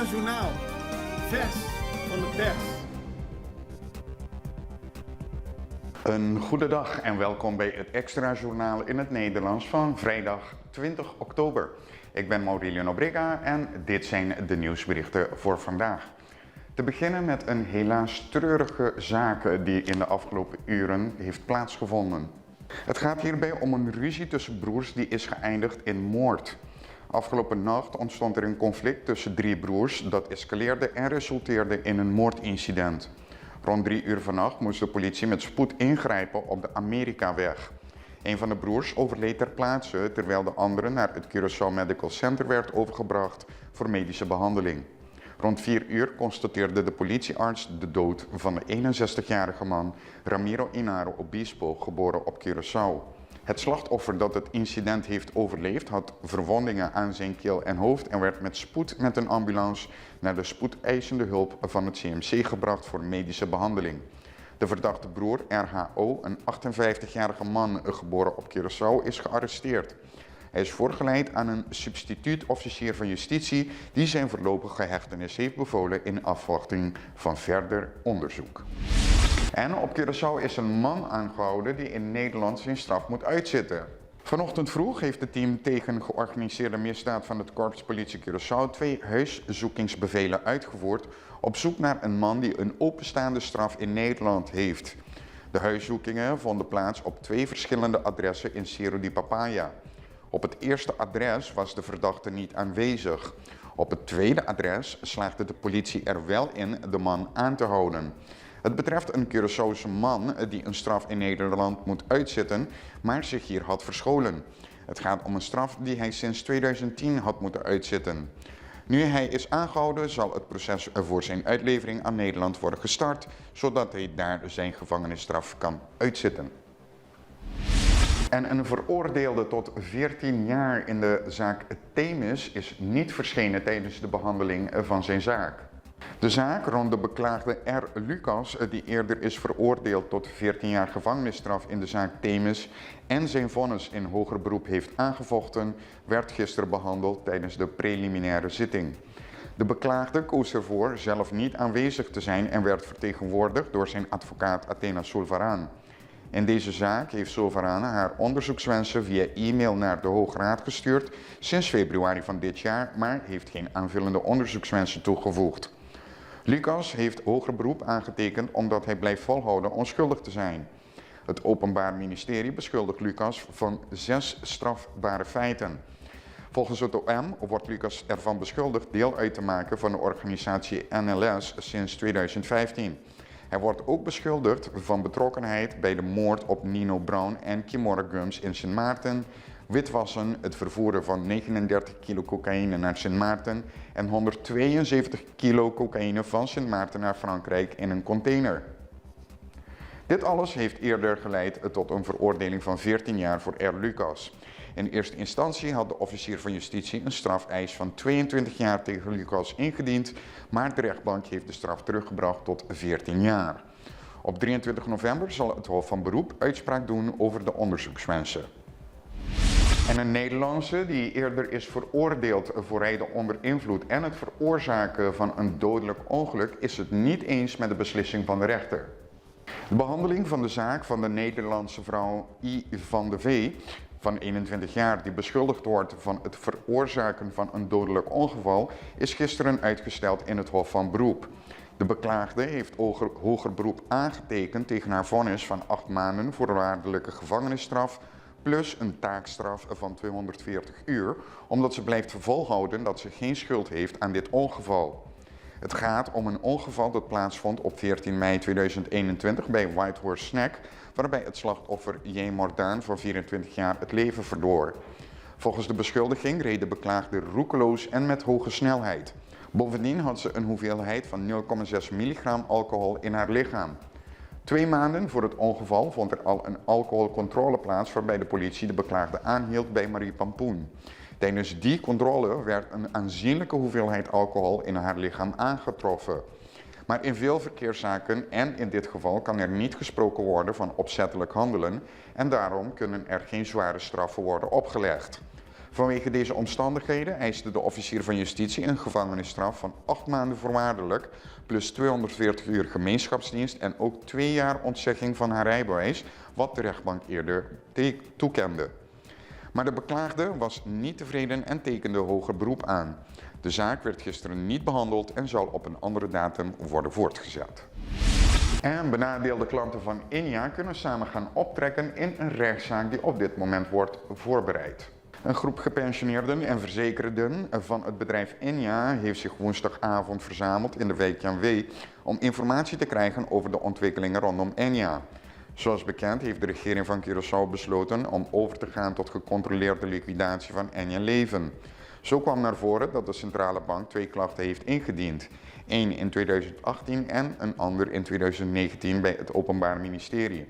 Extra Journaal, vers van de pers. Een goede dag en welkom bij het Extra Journaal in het Nederlands van vrijdag 20 oktober. Ik ben Maurelio Nobrega en dit zijn de nieuwsberichten voor vandaag. Te beginnen met een helaas treurige zaak die in de afgelopen uren heeft plaatsgevonden. Het gaat hierbij om een ruzie tussen broers die is geëindigd in moord. Afgelopen nacht ontstond er een conflict tussen 3 broers dat escaleerde en resulteerde in een moordincident. Rond 3 uur vannacht moest de politie met spoed ingrijpen op de Amerikaweg. Een van de broers overleed ter plaatse, terwijl de andere naar het Curaçao Medical Center werd overgebracht voor medische behandeling. Rond 4 uur constateerde de politiearts de dood van de 61-jarige man Ramiro Inaro Obispo, geboren op Curaçao. Het slachtoffer dat het incident heeft overleefd had verwondingen aan zijn keel en hoofd en werd met spoed met een ambulance naar de spoedeisende hulp van het CMC gebracht voor medische behandeling. De verdachte broer RHO, een 58-jarige man geboren op Curaçao, is gearresteerd. Hij is voorgeleid aan een substituut-officier van justitie die zijn voorlopige hechtenis heeft bevolen in afwachting van verder onderzoek. En op Curaçao is een man aangehouden die in Nederland zijn straf moet uitzitten. Vanochtend vroeg heeft het team tegen georganiseerde misdaad van het Korps Politie Curaçao 2 huiszoekingsbevelen uitgevoerd op zoek naar een man die een openstaande straf in Nederland heeft. De huiszoekingen vonden plaats op 2 verschillende adressen in Cerro de Papaya. Op het eerste adres was de verdachte niet aanwezig. Op het tweede adres slaagde de politie er wel in de man aan te houden. Het betreft een Curaçaose man die een straf in Nederland moet uitzitten, maar zich hier had verscholen. Het gaat om een straf die hij sinds 2010 had moeten uitzitten. Nu hij is aangehouden, zal het proces voor zijn uitlevering aan Nederland worden gestart, zodat hij daar zijn gevangenisstraf kan uitzitten. En een veroordeelde tot 14 jaar in de zaak Themis is niet verschenen tijdens de behandeling van zijn zaak. De zaak rond de beklaagde R. Lucas, die eerder is veroordeeld tot 14 jaar gevangenisstraf in de zaak Themis en zijn vonnis in hoger beroep heeft aangevochten, werd gisteren behandeld tijdens de preliminaire zitting. De beklaagde koos ervoor zelf niet aanwezig te zijn en werd vertegenwoordigd door zijn advocaat Athena Sulvaraan. In deze zaak heeft Sulvaraan haar onderzoekswensen via e-mail naar de Hoge Raad gestuurd sinds februari van dit jaar, maar heeft geen aanvullende onderzoekswensen toegevoegd. Lucas heeft hoger beroep aangetekend omdat hij blijft volhouden onschuldig te zijn. Het Openbaar Ministerie beschuldigt Lucas van 6 strafbare feiten. Volgens het OM wordt Lucas ervan beschuldigd deel uit te maken van de organisatie NLS sinds 2015. Hij wordt ook beschuldigd van betrokkenheid bij de moord op Nino Brown en Kimora Gums in Sint Maarten, witwassen, het vervoeren van 39 kilo cocaïne naar Sint Maarten en 172 kilo cocaïne van Sint Maarten naar Frankrijk in een container. Dit alles heeft eerder geleid tot een veroordeling van 14 jaar voor R. Lucas. In eerste instantie had de officier van justitie een strafeis van 22 jaar tegen Lucas ingediend, maar de rechtbank heeft de straf teruggebracht tot 14 jaar. Op 23 november zal het Hof van Beroep uitspraak doen over de onderzoekswensen. En een Nederlandse die eerder is veroordeeld voor rijden onder invloed en het veroorzaken van een dodelijk ongeluk is het niet eens met de beslissing van de rechter. De behandeling van de zaak van de Nederlandse vrouw I. van de V. van 21 jaar die beschuldigd wordt van het veroorzaken van een dodelijk ongeval is gisteren uitgesteld in het Hof van Beroep. De beklaagde heeft hoger beroep aangetekend tegen haar vonnis van 8 maanden voorwaardelijke gevangenisstraf plus een taakstraf van 240 uur, omdat ze blijft volhouden dat ze geen schuld heeft aan dit ongeval. Het gaat om een ongeval dat plaatsvond op 14 mei 2021 bij Whitehorse Snack, waarbij het slachtoffer J. Mordaan van 24 jaar het leven verloor. Volgens de beschuldiging reed de beklaagde roekeloos en met hoge snelheid. Bovendien had ze een hoeveelheid van 0,6 milligram alcohol in haar lichaam. 2 maanden voor het ongeval vond er al een alcoholcontrole plaats waarbij de politie de beklaagde aanhield bij Marie Pampoen. Tijdens die controle werd een aanzienlijke hoeveelheid alcohol in haar lichaam aangetroffen. Maar in veel verkeerszaken en in dit geval kan er niet gesproken worden van opzettelijk handelen en daarom kunnen er geen zware straffen worden opgelegd. Vanwege deze omstandigheden eiste de officier van justitie een gevangenisstraf van 8 maanden voorwaardelijk, plus 240 uur gemeenschapsdienst en ook 2 jaar ontzegging van haar rijbewijs, wat de rechtbank eerder toekende. Maar de beklaagde was niet tevreden en tekende hoger beroep aan. De zaak werd gisteren niet behandeld en zal op een andere datum worden voortgezet. En benadeelde klanten van Enya kunnen samen gaan optrekken in een rechtszaak die op dit moment wordt voorbereid. Een groep gepensioneerden en verzekerden van het bedrijf Enya heeft zich woensdagavond verzameld in de wijk Janwee om informatie te krijgen over de ontwikkelingen rondom Enya. Zoals bekend heeft de regering van Curaçao besloten om over te gaan tot gecontroleerde liquidatie van Enya Leven. Zo kwam naar voren dat de centrale bank 2 klachten heeft ingediend. Eén in 2018 en een ander in 2019 bij het Openbaar Ministerie.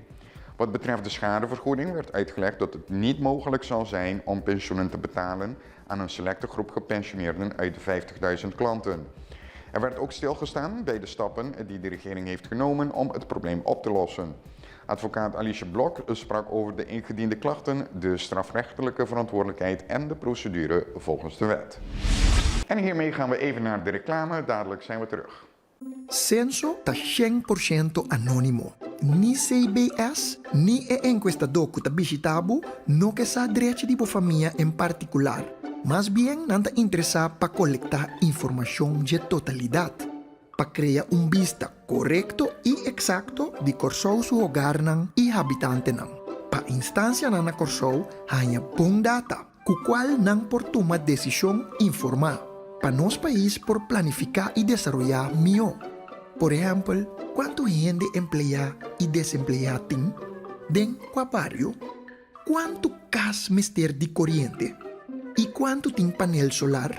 Wat betreft de schadevergoeding werd uitgelegd dat het niet mogelijk zal zijn om pensioenen te betalen aan een selecte groep gepensioneerden uit de 50.000 klanten. Er werd ook stilgestaan bij de stappen die de regering heeft genomen om het probleem op te lossen. Advocaat Alice Blok sprak over de ingediende klachten, de strafrechtelijke verantwoordelijkheid en de procedure volgens de wet. En hiermee gaan we even naar de reclame, dadelijk zijn we terug. Censo tá 100% anônimo. Ni CBS, ni e encuestador que tá visitado, no que sa direito de família em particular. Mas bien, não tá interessado para coletar informação de totalidade, para criar vista correto e exacto de Curaçao su hogar e habitante nan. Para instância na Curaçao, hanya bom data, com qual não por tomar decisão informar. Para nosso país por planificar e desenvolver melhor. Por exemplo, quanto gente empregada e desempregada tem, den qual barrio, quanto gas mister de corrente e quanto tem painel solar.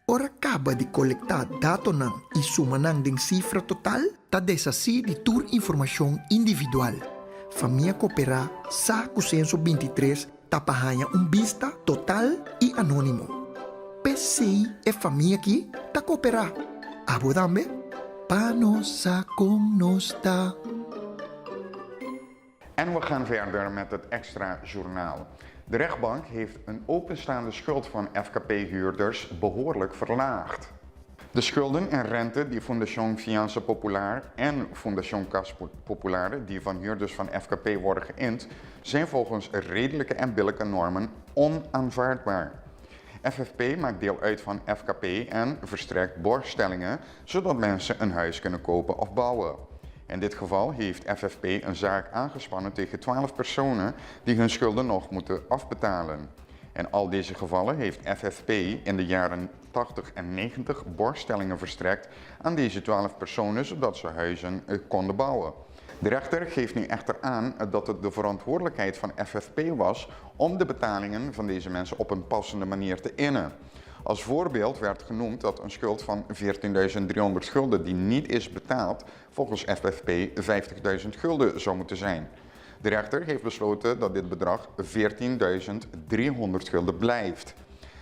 Ora acaba de coletar dados e suma den cifra total, tá desassi de tour informação individual. Família cooperar sa com censo 23 tá pahanha vista total e anônimo. PCI e família aqui tá cooperar. Abo dambe? Panosa com nos tá. En we gaan verder met het extra journaal. De rechtbank heeft een openstaande schuld van FKP-huurders behoorlijk verlaagd. De schulden en rente die Fondation Fiança Popular en Fondation Cas Popular, die van huurders van FKP worden geïnd, zijn volgens redelijke en billijke normen onaanvaardbaar. FFP maakt deel uit van FKP en verstrekt borgstellingen, zodat mensen een huis kunnen kopen of bouwen. In dit geval heeft FFP een zaak aangespannen tegen 12 personen die hun schulden nog moeten afbetalen. In al deze gevallen heeft FFP in de jaren 80 en 90 borgstellingen verstrekt aan deze 12 personen, zodat ze huizen konden bouwen. De rechter geeft nu echter aan dat het de verantwoordelijkheid van FFP was om de betalingen van deze mensen op een passende manier te innen. Als voorbeeld werd genoemd dat een schuld van 14.300 gulden die niet is betaald volgens FFP 50.000 gulden zou moeten zijn. De rechter heeft besloten dat dit bedrag 14.300 gulden blijft.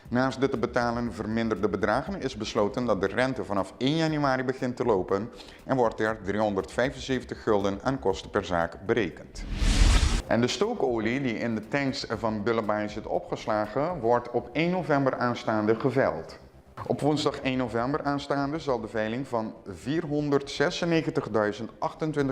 Naast de te betalen verminderde bedragen is besloten dat de rente vanaf 1 januari begint te lopen en wordt er 375 gulden aan kosten per zaak berekend. En de stookolie die in de tanks van Bullebye zit opgeslagen wordt op 1 november aanstaande geveild. Op woensdag 1 november aanstaande zal de veiling van 496.028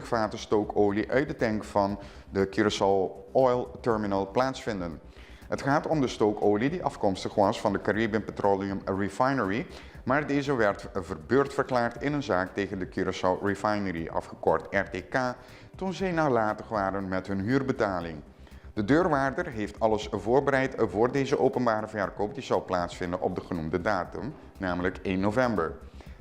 vaten stookolie uit de tank van de Curaçao Oil Terminal plaatsvinden. Het gaat om de stookolie die afkomstig was van de Caribbean Petroleum Refinery, maar deze werd verbeurd verklaard in een zaak tegen de Curaçao Refinery, afgekort RTK, toen zij nalatig waren met hun huurbetaling. De deurwaarder heeft alles voorbereid voor deze openbare verkoop die zal plaatsvinden op de genoemde datum, namelijk 1 november.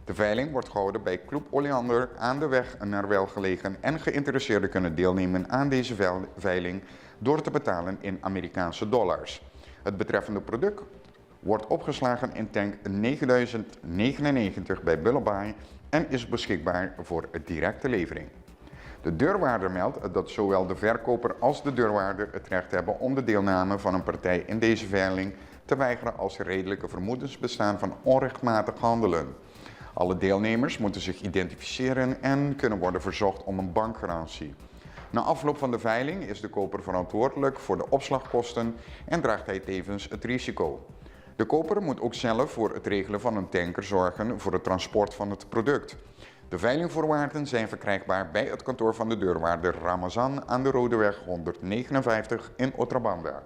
De veiling wordt gehouden bij Club Oleander aan de weg naar welgelegen en geïnteresseerden kunnen deelnemen aan deze veiling door te betalen in Amerikaanse dollars. Het betreffende product wordt opgeslagen in tank 9099 bij Bullebye en is beschikbaar voor directe levering. De deurwaarder meldt dat zowel de verkoper als de deurwaarder het recht hebben om de deelname van een partij in deze veiling te weigeren als er redelijke vermoedens bestaan van onrechtmatig handelen. Alle deelnemers moeten zich identificeren en kunnen worden verzocht om een bankgarantie. Na afloop van de veiling is de koper verantwoordelijk voor de opslagkosten en draagt hij tevens het risico. De koper moet ook zelf voor het regelen van een tanker zorgen voor het transport van het product. De veilingvoorwaarden zijn verkrijgbaar bij het kantoor van de deurwaarder Ramazan aan de Rodeweg 159 in Otrabanda.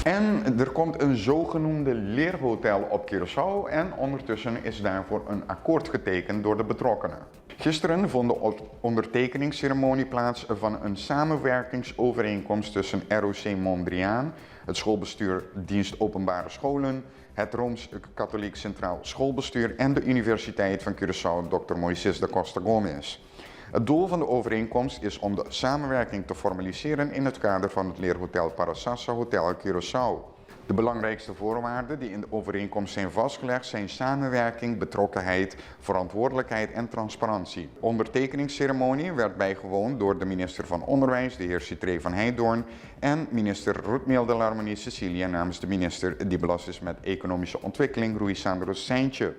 En er komt een zogenoemde leerhotel op Curaçao en ondertussen is daarvoor een akkoord getekend door de betrokkenen. Gisteren vond de ondertekeningsceremonie plaats van een samenwerkingsovereenkomst tussen ROC Mondriaan, het schoolbestuur Dienst Openbare Scholen, het Rooms-Katholiek Centraal Schoolbestuur en de Universiteit van Curaçao Dr. Moises da Costa Gomes. Het doel van de overeenkomst is om de samenwerking te formaliseren in het kader van het leerhotel Parasasa Hotel Curaçao. De belangrijkste voorwaarden die in de overeenkomst zijn vastgelegd zijn samenwerking, betrokkenheid, verantwoordelijkheid en transparantie. De ondertekeningsceremonie werd bijgewoond door de minister van Onderwijs, de heer Citré van Heijdorn, en minister Ruth de l'Harmonie Cecilia namens de minister die belast is met economische ontwikkeling, Rui Sandro Seintje.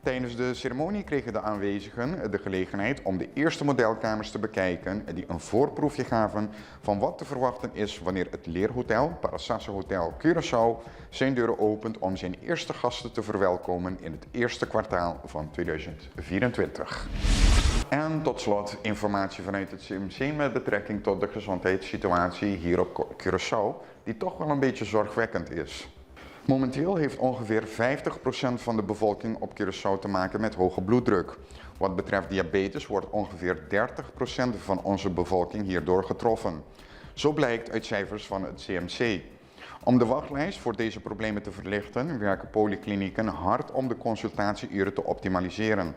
Tijdens de ceremonie kregen de aanwezigen de gelegenheid om de eerste modelkamers te bekijken die een voorproefje gaven van wat te verwachten is wanneer het leerhotel Parasasa Hotel Curaçao zijn deuren opent om zijn eerste gasten te verwelkomen in het eerste kwartaal van 2024. En tot slot informatie vanuit het CMC met betrekking tot de gezondheidssituatie hier op Curaçao, die toch wel een beetje zorgwekkend is. Momenteel heeft ongeveer 50% van de bevolking op Curaçao te maken met hoge bloeddruk. Wat betreft diabetes wordt ongeveer 30% van onze bevolking hierdoor getroffen. Zo blijkt uit cijfers van het CMC. Om de wachtlijst voor deze problemen te verlichten, werken polyklinieken hard om de consultatieuren te optimaliseren.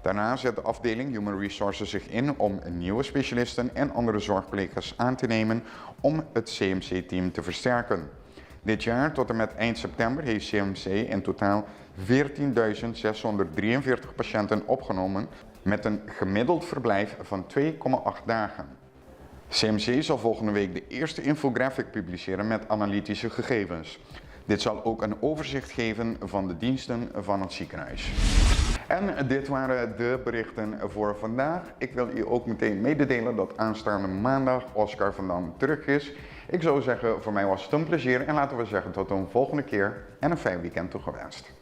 Daarna zet de afdeling Human Resources zich in om nieuwe specialisten en andere zorgcollega's aan te nemen om het CMC-team te versterken. Dit jaar tot en met eind september heeft CMC in totaal 14.643 patiënten opgenomen met een gemiddeld verblijf van 2,8 dagen. CMC zal volgende week de eerste infographic publiceren met analytische gegevens. Dit zal ook een overzicht geven van de diensten van het ziekenhuis. En dit waren de berichten voor vandaag. Ik wil u ook meteen mededelen dat aanstaande maandag Oscar van Dam terug is. Ik zou zeggen, voor mij was het een plezier en laten we zeggen tot een volgende keer en een fijn weekend toegewenst.